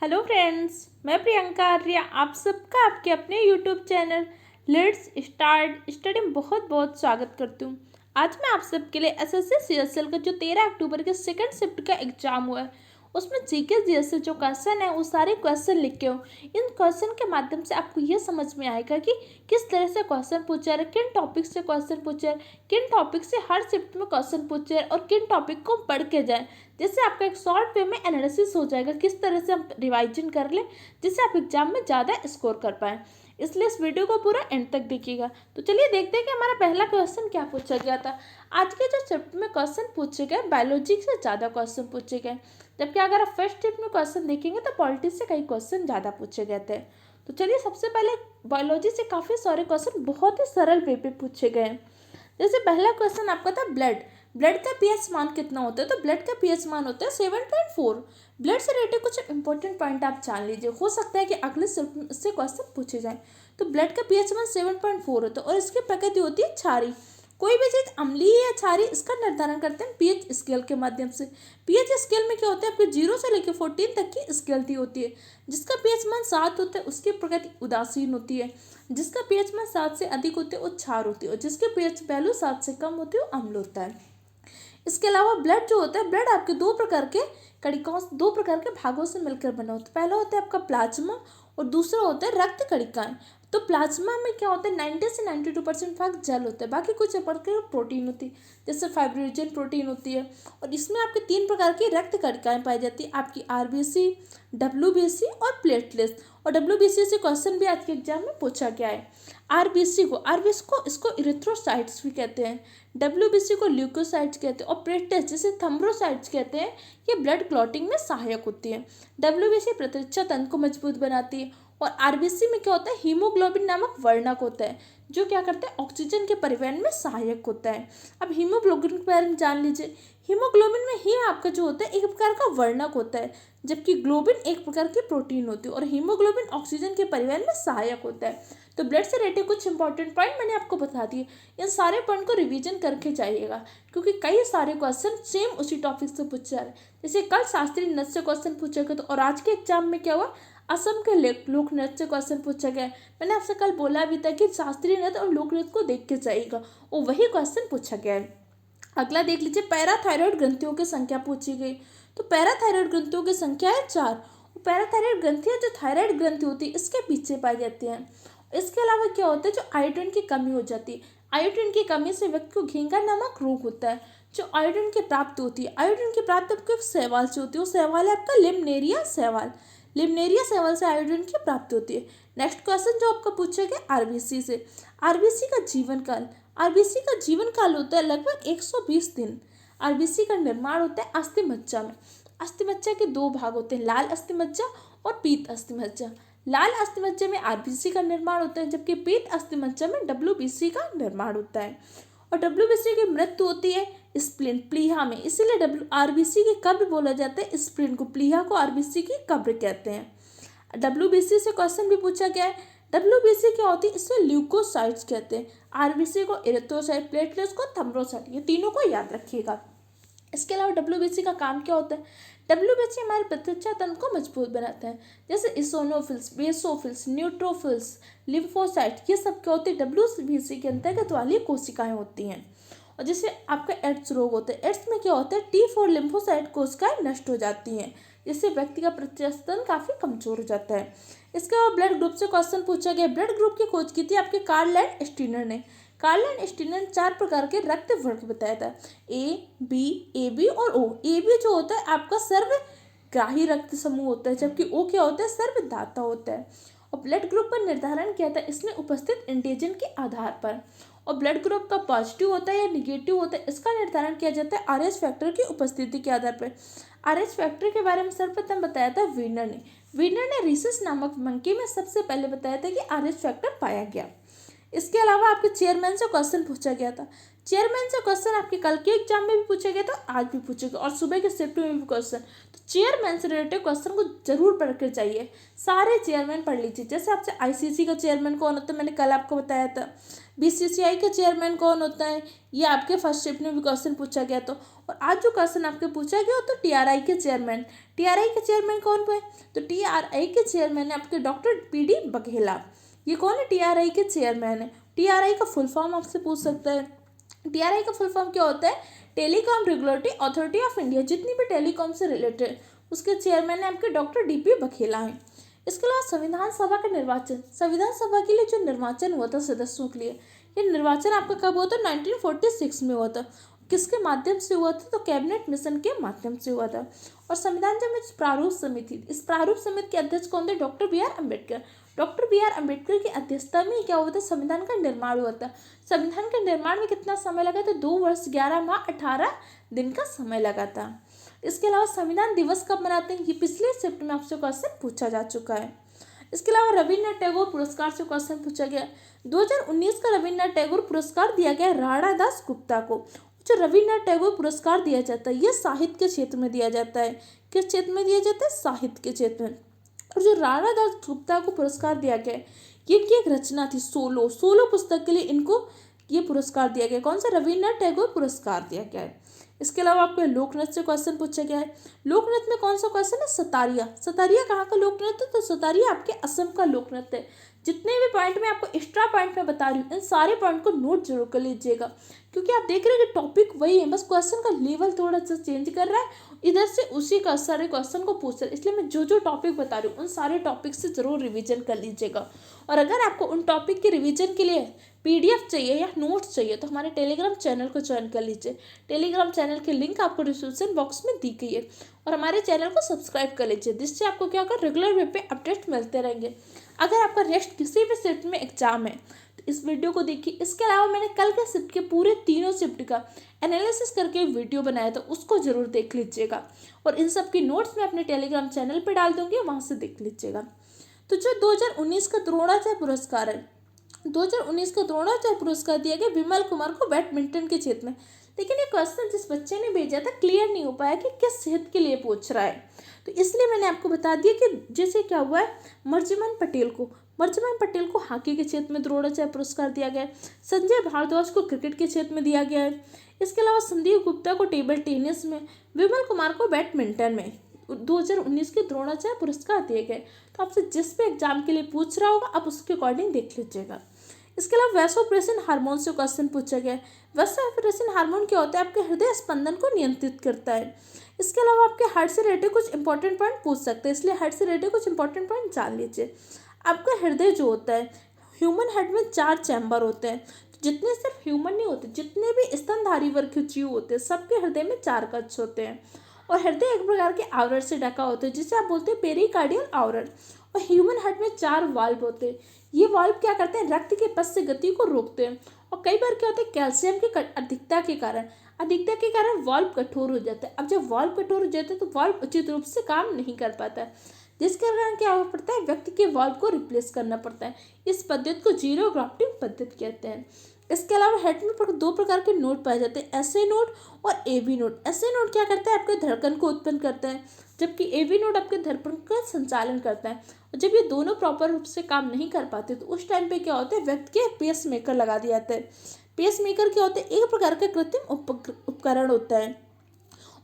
Hello friends, मैं प्रियंका आर्या आप सबका आपके अपने YouTube channel let's start study में बहुत बहुत स्वागत करती हूँ। आज मैं आप सबके लिए एसएससी सीएसएल का जो 13 अक्टूबर के सेकंड शिफ्ट का एग्जाम हुआ है उसमें जीके जीएस जो क्वेश्चन है वो सारे क्वेश्चन लिखे हो। इन क्वेश्चन के माध्यम से आपको ये समझ में आएगा कि किस तरह से क्वेश्चन पूछा है, किन टॉपिक से क्वेश्चन पूछा है, किन टॉपिक से हर शिफ्ट में क्वेश्चन पूछे है और किन टॉपिक को पढ़ के जाए, जिससे आपका एक शॉर्ट वे में एनालिसिस हो जाएगा किस तरह से हम रिवाइजन कर लें जिससे आप एग्जाम में ज़्यादा स्कोर कर पाएँ। इसलिए इस वीडियो को पूरा एंड तक देखिएगा। तो चलिए देखते हैं कि हमारा पहला क्वेश्चन क्या पूछा गया था। आज के जो शिफ्ट में क्वेश्चन पूछे गए बायोलॉजी से ज़्यादा क्वेश्चन पूछे गए, जबकि अगर आप फर्स्ट शिफ्ट में क्वेश्चन देखेंगे तो पॉलिटिक्स से कई क्वेश्चन ज़्यादा पूछे गए थे। तो चलिए सबसे पहले बायोलॉजी से काफ़ी सारे क्वेश्चन बहुत ही सरल वे पे पूछे गए। जैसे पहला क्वेश्चन आपका था ब्लड का पीएच मान कितना होता है, तो ब्लड का पीएच मान होता है 7.4। ब्लड से रिलेटेड कुछ इंपॉर्टेंट पॉइंट आप जान लीजिए, हो सकता है कि अगले से क्वेश्चन पूछे जाए। तो ब्लड का पीएच मान 7.4 होता है और इसकी प्रकृति होती है क्षारीय। कोई भी चीज़ अम्लीय या क्षारीय इसका निर्धारण करते हैं पीएच स्केल के माध्यम से। पीएच स्केल में क्या होता है, आपके 0 से लेकर 14 तक की स्केल दी होती है। जिसका पीएच मान 7 होता है उसकी प्रकृति उदासीन होती है, जिसका पीएच मान 7 से अधिक होते हैं वो क्षार होती है और जिसके पीएच वैल्यू 7 से कम होती है वो अम्ल होता है। इसके अलावा ब्लड जो होता है, ब्लड आपके दो प्रकार के भागों से मिलकर बना होता है। पहला होता है आपका प्लाज्मा और दूसरा होता है रक्त कणिकाएं। तो प्लाज्मा में क्या होता है, 90 से 92% भाग जल होता है, बाकी कुछ प्रकार प्रोटीन होती है जैसे फाइब्रिनोजन प्रोटीन होती है। और इसमें आपके 3 प्रकार की रक्त कणिकाएं पाई जाती है, आपकी आरबीसी, डब्ल्यूबीसी और प्लेटलेट्स। और डब्ल्यूबीसी से क्वेश्चन भी आज के एग्जाम में पूछा गया है। आरबीसी को इसको इरिथ्रोसाइट्स भी कहते हैं, डब्ल्यूबीसी को ल्यूकोसाइट्स कहते हैं और प्लेटलेट्स जिसे थ्रोम्बोसाइट्स कहते हैं ये ब्लड क्लॉटिंग में सहायक होती है। डब्ल्यूबीसी प्रतिरक्षा तंत्र को मजबूत बनाती है और आरबीसी में क्या होता है, हीमोग्लोबिन नामक वर्णक होता है जो क्या करता है, ऑक्सीजन के परिवहन में सहायक होता है। अब हीमोग्लोबिन के बारे में जान लीजिए। हीमोग्लोबिन में ही आपका जो होता है एक प्रकार का वर्णक होता है, जबकि ग्लोबिन एक प्रकार की प्रोटीन होती है और हीमोग्लोबिन ऑक्सीजन के परिवहन में सहायक होता है। तो ब्लड से रिलेटेड कुछ इंपॉर्टेंट पॉइंट मैंने आपको बता दिए, इन सारे पॉइंट को रिवीजन करके जाइएगा क्योंकि कई सारे क्वेश्चन सेम उसी टॉपिक से पूछे जा रहे हैं। जैसे कल शास्त्रीय नृत्य से क्वेश्चन पूछा गया, तो और आज के एग्जाम में क्या हुआ, असम के लोक नृत्य से क्वेश्चन पूछा गया। मैंने आपसे कल बोला भी था कि शास्त्रीय नृत्य और लोक नृत्य को देख के जाइएगा और वही क्वेश्चन पूछा गया है। अगला देख लीजिए, पैराथायरॉयड ग्रंथियों की संख्या पूछी गई। तो पैराथायरॉयड ग्रंथियों की संख्या है 4। पैराथायरॉयड ग्रंथियां जो थायराइड ग्रंथि होती है इसके पीछे पाई जाती हैं। इसके अलावा क्या होता है, जो आयोडीन की कमी हो जाती है, आयोडीन की कमी से व्यक्ति को घेंगा नामक रोग होता है। जो आयोडीन की प्राप्ति होती है, आयोडीन की प्राप्ति आपको एक शैवाल से होती है, वो शैवाल है आपका लिमनेरिया शैवाल। लिमनेरिया शैवाल से आयोडीन की प्राप्ति होती है। नेक्स्ट क्वेश्चन जो आपका पूछा गया आरबीसी से, आरबीसी का जीवन काल, आरबीसी का जीवन काल होता है लगभग 120 दिन। आरबीसी का निर्माण होता है अस्थि मज्जा में। अस्थि मज्जा के 2 भाग होते हैं, लाल अस्थि मज्जा और पीत अस्थि मज्जा। लाल अस्थि मज्जा में आरबीसी का निर्माण होता है, जबकि पीत अस्थि मज्जा में डब्ल्यूबीसी का निर्माण होता है। और डब्ल्यूबीसी की मृत्यु होती है स्प्लीन प्लीहा में, इसीलिए आरबीसी की कब्र बोला जाता है स्प्लीन को, प्लीहा को आरबीसी की कब्र कहते हैं। डब्ल्यूबीसी से क्वेश्चन भी पूछा गया है। डब्ल्यूबीसी क्या होती है, इसमें ल्यूकोसाइट्स कहते हैं, आरबीसी को इरिथ्रोसाइट, प्लेटलेट्स को थ्रोम्बोसाइट, ये तीनों को याद रखिएगा। इसके अलावा डब्ल्यूबीसी का काम क्या होता है, डब्ल्यूबीसी हमारे प्रतिरक्षा तंत्र को मजबूत बनाता है। जैसे इसोनोफिल्स, बेसोफिल्स, न्यूट्रोफिल्स, लिम्फोसाइट, ये सब क्या होते हैं, डब्ल्यूबीसी के अंतर्गत वाली कोशिकाएं होती हैं। और जैसे आपका एड्स रोग होता है, एड्स में क्या होता है, T4 लिम्फोसाइट कोशिकाएं नष्ट हो जाती हैं, जिससे व्यक्ति का प्रतिरक्षा तंत्र काफ़ी कमजोर हो जाता है। इसके अलावा ब्लड ग्रुप से क्वेश्चन पूछा गया। ब्लड ग्रुप की खोज की थी आपके कार्ल लैंड ने। कार्ल लैंड ने 4 प्रकार के रक्त वर्ग बताया था, ए बी और ओ। ए बी जो होता है आपका सर्वग्राही रक्त समूह होता है, जबकि ओ क्या होता है, सर्वदाता होता है। और ब्लड ग्रुप पर निर्धारण किया था इसमें उपस्थित एंटीजन के आधार पर। और ब्लड ग्रुप का पॉजिटिव होता है या निगेटिव होता है इसका निर्धारण किया जाता है आरएच फैक्टर की उपस्थिति के आधार पर। आरएच फैक्टर के बारे में सर्वप्रथम बताया था वीनर ने रीसस नामक मंकी में सबसे पहले बताया था कि आरएच फैक्टर पाया गया। इसके अलावा आपके चेयरमैन से क्वेश्चन पूछा गया था। चेयरमैन से क्वेश्चन आपके कल के एग्जाम में भी पूछा गया था, आज भी पूछेगा और सुबह के शिफ्ट में भी क्वेश्चन। तो चेयरमैन से रिलेटेड क्वेश्चन को जरूर पढ़ कर चाहिए। सारे चेयरमैन पढ़ लीजिए। जैसे आपसे आईसीसी का चेयरमैन कौन होता है, मैंने कल आपको बताया था। बीसीसीआई का चेयरमैन कौन होता है, ये आपके फर्स्ट शिफ्ट में भी क्वेश्चन पूछा गया। तो और आज जो क्वेश्चन आपके पूछा गया तो टीआरआई के चेयरमैन कौन हुए, तो टीआरआई के चेयरमैन है आपके डॉक्टर पीडी बघेला। ये कौन है, टीआरआई के चेयरमैन है। टीआरआई का फुल फॉर्म आपसे पूछ सकता है। टीआरआई का फुल फॉर्म क्या होता है, telecom regulatory authority of India. जितनी भी टेलीकॉम से रिलेटेड उसके चेयरमैन है आपके डॉक्टर डीपी बघेला हैं। इसके अलावा संविधान सभा का निर्वाचन, संविधान सभा के लिए जो निर्वाचन हुआ था सदस्यों के लिए, ये निर्वाचन आपका कब हुआ था, 1946 में हुआ था। किसके माध्यम से हुआ था, तो कैबिनेट मिशन के माध्यम से हुआ था। और संविधान जब प्रारूप समिति, इस प्रारूप समिति के अध्यक्ष कौन थे, doctor B R Ambedkar. Doctor B R Ambedkar की अध्यक्षता में क्या हुआ था, संविधान का निर्माण हुआ था। संविधान के निर्माण में कितना समय लगा था, 2 वर्ष 11 माह 18 दिन का समय लगा था। इसके अलावा संविधान दिवस कब मनाते हैं, ये पिछले शिफ्ट में आपसे क्वेश्चन पूछा जा चुका है। इसके अलावा रविन्द्रनाथ टैगोर पुरस्कार से क्वेश्चन पूछा गया। 2019 का रविन्द्रनाथ टैगोर पुरस्कार दिया गया राणा दास गुप्ता को। जो रविन्द्रनाथ टैगोर पुरस्कार दिया जाता है ये साहित्य के क्षेत्र में दिया जाता है। किस क्षेत्र में दिया जाता है, साहित्य के क्षेत्र में। और जो राणा दास गुप्ता को पुरस्कार दिया गया ये इनकी एक रचना थी, सोलो पुस्तक के लिए इनको ये पुरस्कार दिया गया। कौन सा, रविन्द्रनाथ टैगोर पुरस्कार दिया गया है। इसके अलावा आपको लोक नृत्य से क्वेश्चन पूछा गया है। लोक नृत्य में कौन सा क्वेश्चन है, सतारिया। सतारिया कहाँ का लोक नृत्य, तो सतारिया आपके असम का लोक नृत्य है। जितने भी पॉइंट मैं आपको एक्स्ट्रा पॉइंट में बता रही हूँ इन सारे पॉइंट को नोट जरूर कर लीजिएगा, क्योंकि आप देख रहे हैं कि टॉपिक वही है, बस क्वेश्चन का लेवल थोड़ा सा चेंज कर रहा है, इधर से उसी का सारे क्वेश्चन को पूछ रहा है। इसलिए मैं जो जो टॉपिक बता रही हूँ उन सारे टॉपिक से जरूर रिवीजन कर लीजिएगा। और अगर आपको उन टॉपिक के रिवीजन के लिए पीडीएफ चाहिए या नोट्स चाहिए तो हमारे टेलीग्राम चैनल को ज्वाइन कर लीजिए। टेलीग्राम चैनल की लिंक आपको डिस्क्रिप्शन बॉक्स में दी गई है। और हमारे चैनल को सब्सक्राइब कर लीजिए, जिससे आपको क्या होगा, रेगुलर वे पे अपडेट मिलते रहेंगे। अगर आपका नेक्स्ट किसी भी शिफ्ट में एग्जाम है तो इस वीडियो को देखिए। इसके अलावा मैंने कल के शिफ्ट के पूरे तीनों शिफ्ट का एनालिसिस करके वीडियो बनाया था, उसको जरूर देख लीजिएगा। और इन सब की नोट्स मैं अपने टेलीग्राम चैनल पर डाल दूंगी, वहाँ से देख लीजिएगा। तो जो 2019 का द्रोणाचार्य पुरस्कार है, 2019 का द्रोणाचार्य पुरस्कार दिया गया विमल कुमार को बैडमिंटन के क्षेत्र में। लेकिन ये क्वेश्चन जिस बच्चे ने भेजा था क्लियर नहीं हो पाया कि किस क्षेत्र के लिए पूछ रहा है, तो इसलिए मैंने आपको बता दिया कि जैसे क्या हुआ है, मर्जिमान पटेल को हॉकी के क्षेत्र में द्रोणाचार्य पुरस्कार दिया गया है। संजय भारद्वाज को क्रिकेट के क्षेत्र में दिया गया है। इसके अलावा संदीप गुप्ता को टेबल टेनिस में, विमल कुमार को बैडमिंटन में 2019 के द्रोणाचार्य पुरस्कार दिए गए। तो आपसे जिस भी एग्जाम के लिए पूछ रहा होगा आप उसके अकॉर्डिंग देख लीजिएगा। इसके अलावा वैसोप्रेसिन हार्मोन से क्वेश्चन पूछा गया है। वैसोप्रेसिन हार्मोन क्या होता है, आपके हृदय स्पंदन को नियंत्रित करता है। इसके अलावा आपके हार्ट से रिलेटेड कुछ इंपॉर्टेंट पॉइंट पूछ सकते हैं, इसलिए हार्ट से रिलेटेड कुछ इंपॉर्टेंट पॉइंट जान लीजिए। आपका हृदय जो होता है, ह्यूमन हेड में 4 चैम्बर होते हैं। तो जितने सिर्फ ह्यूमन नहीं होते, जितने भी स्तनधारी वर्ग के जीव होते हैं सबके हृदय में 4 कक्ष होते हैं। और हृदय एक प्रकार के आवरण से ढका होता है जिसे आप बोलते हैं पेरिकार्डियल आवरण। और ह्यूमन हार्ट में 4 वाल्व होते हैं। ये वाल्व क्या करते हैं, रक्त के पथ से गति को रोकते हैं। और कई बार क्या होता है, कैल्शियम की अधिकता के कारण वाल्व कठोर हो जाता है। अब जब वाल्व कठोर हो जाता है तो वाल्व उचित रूप से काम नहीं कर पाता है, जिसके कारण क्या हो पड़ता है, व्यक्ति के वाल्व को रिप्लेस करना पड़ता है। इस पद्धति को जीरो ग्राफ्टिंग पद्धति कहते हैं। इसके अलावा हेड में 2 प्रकार के नोड पाए जाते हैं, एसए नोड और एबी नोड। एसए नोड क्या करता है, आपके धड़कन को उत्पन्न करता है, जबकि एबी नोड आपके धड़कन का संचालन करता है। और जब ये दोनों प्रॉपर रूप से काम नहीं कर पाते तो उस टाइम पे क्या होता है, व्यक्ति के पेस मेकर लगा दिया जाता है। पेस मेकर क्या होता है, एक प्रकार का कृत्रिम उपकरण होता है।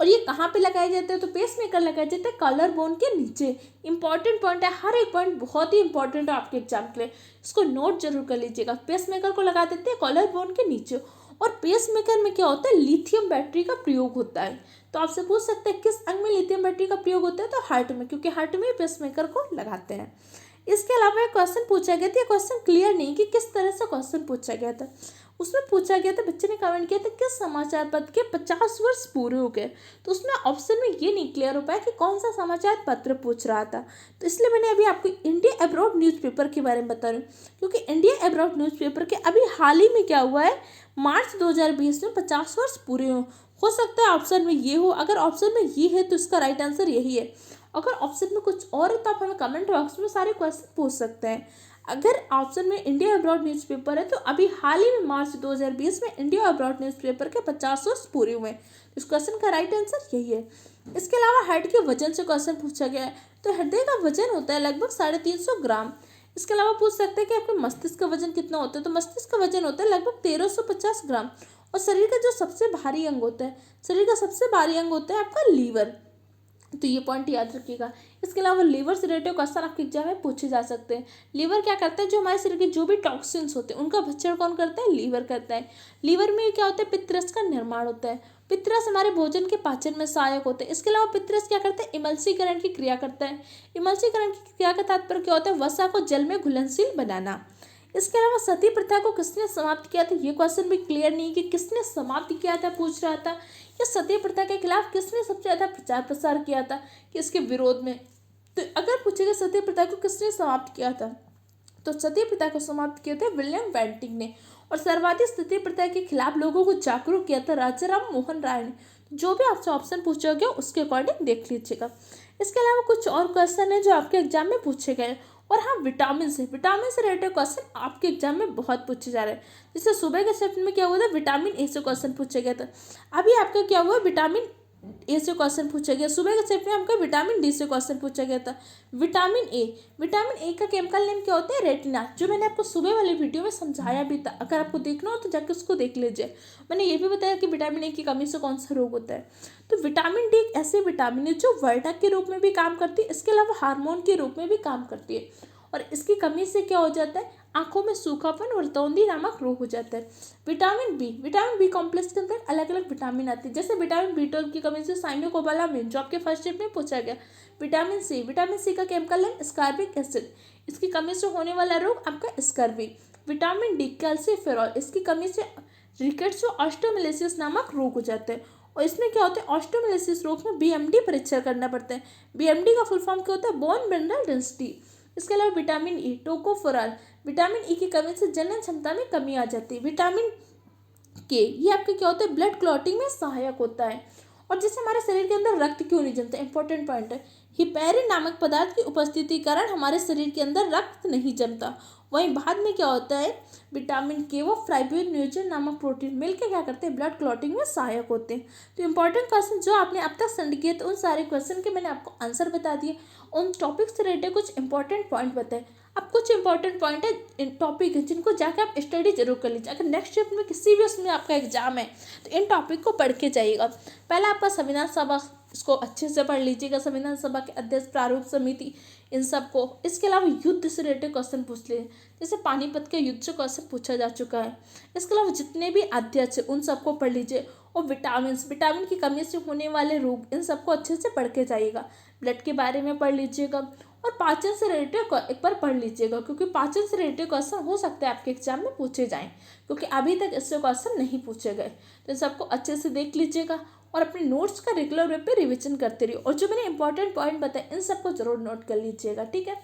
और ये कहाँ पे लगाए जाते हैं, तो पेस मेकर लगाए जाते हैं कॉलर बोन के नीचे। इंपॉर्टेंट पॉइंट है, हर एक पॉइंट बहुत ही इंपॉर्टेंट है आपके एग्जाम के लिए, इसको नोट जरूर कर लीजिएगा। पेस मेकर को लगा देते हैं कॉलर बोन के नीचे। और पेस मेकर में क्या होता है, लिथियम बैटरी का प्रयोग होता है। तो आपसे पूछ सकते हैं किस अंग में लिथियम बैटरी का प्रयोग होता है, तो हार्ट में, क्योंकि हार्ट में पेस मेकर को लगाते हैं। इसके अलावा एक क्वेश्चन पूछा गया था, ये क्वेश्चन क्लियर नहीं कि किस तरह से क्वेश्चन पूछा गया था। उसमें पूछा गया था, बच्चे ने कमेंट किया था किस समाचार पत्र के 50 वर्ष पूरे हो गए। तो उसमें ऑप्शन में ये नहीं क्लियर हो पाया कि कौन सा समाचार पत्र पूछ रहा था। तो इसलिए मैंने अभी आपको इंडिया अब्रॉड न्यूज़पेपर के बारे में बता रही हूँ, क्योंकि इंडिया अब्रॉड न्यूज़पेपर के अभी हाल ही में क्या हुआ है, मार्च 2020 में 50 वर्ष पूरे हो सकता है ऑप्शन में ये हो। अगर ऑप्शन में ये है तो इसका राइट आंसर यही है। अगर ऑप्शन में कुछ और है तो आप हमें कमेंट बॉक्स में सारे क्वेश्चन पूछ सकते हैं। अगर ऑप्शन में इंडिया अब्रॉड न्यूज़पेपर है तो अभी हाल ही में मार्च 2020 में इंडिया अब्रॉड न्यूज़पेपर के 50 वर्ष पूरे हुए हैं। इस क्वेश्चन का राइट आंसर यही है। इसके अलावा हेड के वजन से क्वेश्चन पूछा गया है। तो हृदय का वजन होता है लगभग 350 ग्राम। इसके अलावा पूछ सकते हैं कि आपके मस्तिष्क का वजन कितना होता है। तो मस्तिष्क का वजन होता है लगभग 1350 ग्राम। और शरीर का जो सबसे भारी अंग होता है, शरीर का सबसे भारी अंग होता है आपका लीवर। तो ये पॉइंट याद रखिएगा। इसके अलावा लीवर से रिलेटेड क्वेश्चन आपके एग्जाम में पूछे जा सकते हैं। लीवर क्या करता है, जो हमारे शरीर के जो भी टॉक्सिन्स होते हैं उनका भक्षण कौन करता है, लीवर करता है। लीवर में क्या होता है, पित्तरस का निर्माण होता है। पित्तरस हमारे भोजन के पाचन में सहायक होते हैं। इसके अलावा पित्तरस क्या करता है, इमल्सीकरण की क्रिया करता है। इमल्सीकरण की क्रिया का तात्पर्य क्या होता है, वसा को जल में घुलनशील बनाना। इसके अलावा सती प्रथा को किसने समाप्त किया था, ये क्वेश्चन भी क्लियर नहीं कि किसने समाप्त किया था पूछ रहा था। या सती प्रथा के खिलाफ किसने सबसे ज़्यादा प्रचार प्रसार किया था कि इसके विरोध में। तो अगर पूछेगा सती प्रथा को किसने समाप्त किया था, तो सती प्रथा को समाप्त किया था विलियम बेंटिंग ने। और सर्वाधिक सती प्रथा के खिलाफ लोगों को जागरूक किया था राजा राम मोहन राय ने। जो भी आपसे ऑप्शन पूछा गया उसके अकॉर्डिंग देख लीजिएगा। इसके अलावा कुछ और क्वेश्चन है जो आपके एग्जाम में पूछे गए। और हाँ, विटामिन से रिलेटेड क्वेश्चन आपके एग्जाम में बहुत पूछे जा रहे हैं। जैसे सुबह के सेक्शन में क्या हुआ था, विटामिन ए से क्वेश्चन पूछा गया था। अभी आपका क्या हुआ, विटामिन ए से क्वेश्चन पूछा गया। सुबह के सेट में आपका विटामिन डी से क्वेश्चन पूछा गया था। विटामिन ए का केमिकल नेम क्या होता है, रेटिना, जो मैंने आपको सुबह वाली वीडियो में समझाया भी था। अगर आपको देखना हो तो जाकर उसको देख लीजिए। मैंने ये भी बताया कि विटामिन ए की कमी से कौन सा रोग होता है। तो विटामिन डी एक ऐसे विटामिन है जो वर्णक के रूप में भी काम करती है, इसके अलावा हार्मोन के रूप में भी काम करती है। और इसकी कमी से क्या हो जाता है, आंखों में सूखापन और रतौंधी नामक रोग हो जाता है। विटामिन बी कॉम्प्लेक्स के अंदर अलग अलग विटामिन आते हैं। जैसे विटामिन बी12 की कमी से साइनोकोबालामिन, जो आपके फर्स्ट शिफ्ट में पूछा गया। विटामिन सी का केमिकल नेम स्कार्बिक एसिड, इसकी कमी से होने वाला रोग आपका स्कर्वी। विटामिन डी कैल्सीफेरॉल, इसकी कमी से रिकेट्स और ऑस्टियोमाइलिसिस नामक रोग हो जाते हैं। और इसमें क्या होता है, ऑस्टियोमाइलिसिस रोग में बीएमडी परीक्षण करना पड़ता है। बीएमडी का फुल फॉर्म क्या होता है, बोन मिनरल डेंसिटी। इसके अलावा vitamin E tocopherol, vitamin E की कमी से जनन क्षमता में कमी आ जाती है। विटामिन के, ये आपके क्या होता है, ब्लड क्लॉटिंग में सहायक होता है। और जैसे हमारे शरीर के अंदर रक्त क्यों नहीं जमता, इंपॉर्टेंट पॉइंट है। हिपैरिन नामक पदार्थ की उपस्थिति के कारण हमारे शरीर के अंदर रक्त नहीं जमता। वहीं बाद में क्या होता है, विटामिन के वो फाइब्रोइनोजन नामक प्रोटीन मिलकर क्या करते हैं, ब्लड क्लॉटिंग में सहायक होते हैं। तो इंपॉर्टेंट क्वेश्चन जो आपने अब तक सेंड किए तो उन सारे क्वेश्चन के मैंने आपको आंसर बता दिए। उन टॉपिक से रिलेटेड कुछ इंपॉर्टेंट पॉइंट बताए। अब कुछ इंपॉर्टेंट पॉइंट है, टॉपिक है जिनको जाकर आप स्टडी जरूर कर लीजिए। अगर नेक्स्ट शिफ्ट में किसी भी उसमें आपका एग्जाम है तो इन टॉपिक को पढ़ के जाइएगा। पहला आपका संविधान सभा, इसको अच्छे से पढ़ लीजिएगा। संविधान सभा के अध्यक्ष, प्रारूप समिति, इन सब को। इसके अलावा युद्ध से रिलेटेड क्वेश्चन पूछ लिए, जैसे पानीपत के युद्ध से क्वेश्चन पूछा जा चुका है। इसके अलावा जितने भी अध्यक्ष उन सबको पढ़ लीजिए। और विटामिन की कमी से होने वाले रोग, इन सबको अच्छे से पढ़ के जाइएगा। ब्लड के बारे में पढ़ लीजिएगा। और पाचन से रिलेटेड एक बार पढ़ लीजिएगा, क्योंकि पाचन से रिलेटेड क्वेश्चन हो सकता है आपके एग्जाम में पूछे जाएं, क्योंकि अभी तक इससे क्वेश्चन नहीं पूछे गए। तो इन सबको अच्छे से देख लीजिएगा और अपने नोट्स का रेगुलर वे पे रिवीजन करते रहिए। और जो मैंने इंपॉर्टेंट पॉइंट बताए इन सबको जरूर नोट कर लीजिएगा, ठीक है।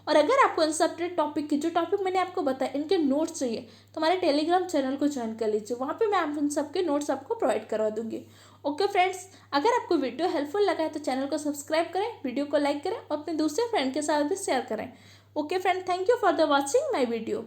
और अगर आपको इन सब टॉपिक की, जो टॉपिक मैंने आपको बताया, इनके नोट्स चाहिए तो हमारे टेलीग्राम चैनल को ज्वाइन कर लीजिए। वहाँ पे मैं आप उन सबके नोट्स आपको प्रोवाइड करवा दूंगी। ओके फ्रेंड्स, अगर आपको वीडियो हेल्पफुल लगा है तो चैनल को सब्सक्राइब करें, वीडियो को लाइक करें और अपने दूसरे फ्रेंड के साथ भी शेयर करें। Okay friend, thank you for the watching my video.